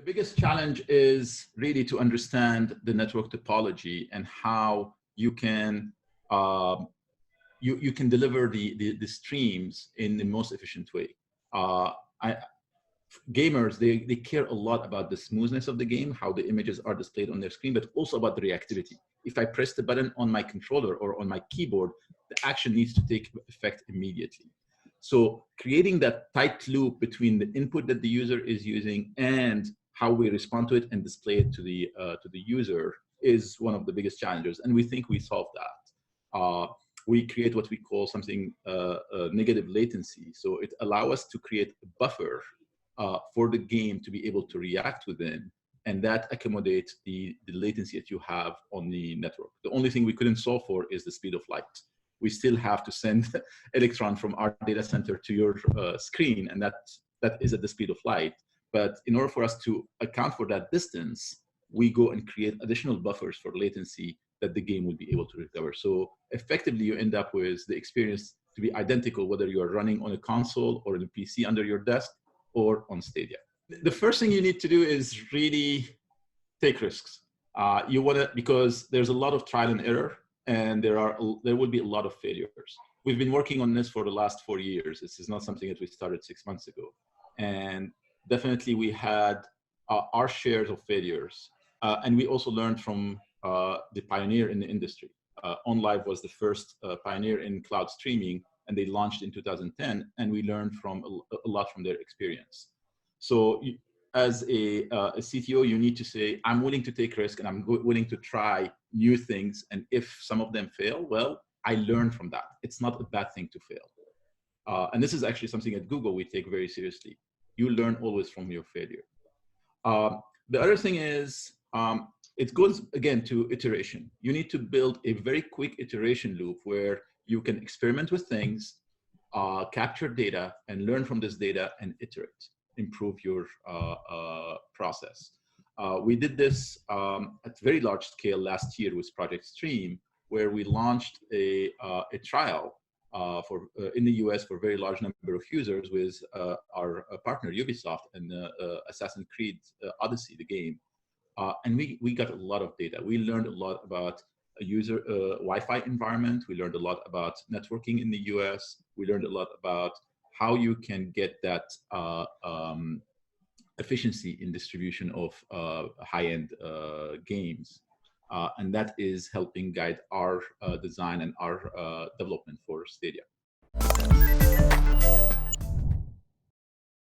biggest challenge is really to understand the network topology and how you can you can deliver the streams in the most efficient way. Uh, I, Gamers, they care a lot about the smoothness of the game, how the images are displayed on their screen, but also about the reactivity. If I press the button on my controller or on my keyboard, the action needs to take effect immediately. So creating that tight loop between the input that the user is using and how we respond to it and display it to the user is one of the biggest challenges, and we think we solved that. We create what we call something negative latency. So it allows us to create a buffer for the game to be able to react within, and that accommodates the latency that you have on the network. The only thing we couldn't solve for is the speed of light. We still have to send electron from our data center to your screen, and that is at the speed of light. But in order for us to account for that distance, we go and create additional buffers for latency that the game will be able to recover. So effectively, you end up with the experience to be identical, whether you are running on a console or in a PC under your desk or on Stadia. The first thing you need to do is really take risks. You want to, because there's a lot of trial and error, and there will be a lot of failures. We've been working on this for the last 4 years. This is not something that we started 6 months ago. And definitely we had our shares of failures. And we also learned from the pioneer in the industry. OnLive was the first pioneer in cloud streaming, and they launched in 2010, and we learned from a lot from their experience. So as a CTO, you need to say, I'm willing to take risk and I'm willing to try new things. And if some of them fail, well, I learn from that. It's not a bad thing to fail. And this is actually something at Google we take very seriously. You learn always from your failure. The other thing is, it goes again to iteration. You need to build a very quick iteration loop where you can experiment with things, capture data, and learn from this data and iterate, improve your process. We did this at very large scale last year with Project Stream, where we launched a trial in the US for a very large number of users with our partner Ubisoft and Assassin's Creed Odyssey, the game. And we got a lot of data. We learned a lot about a user Wi-Fi environment. We learned a lot about networking in the US. We learned a lot about how you can get that efficiency in distribution of high-end games. And that is helping guide our design and our development for Stadia.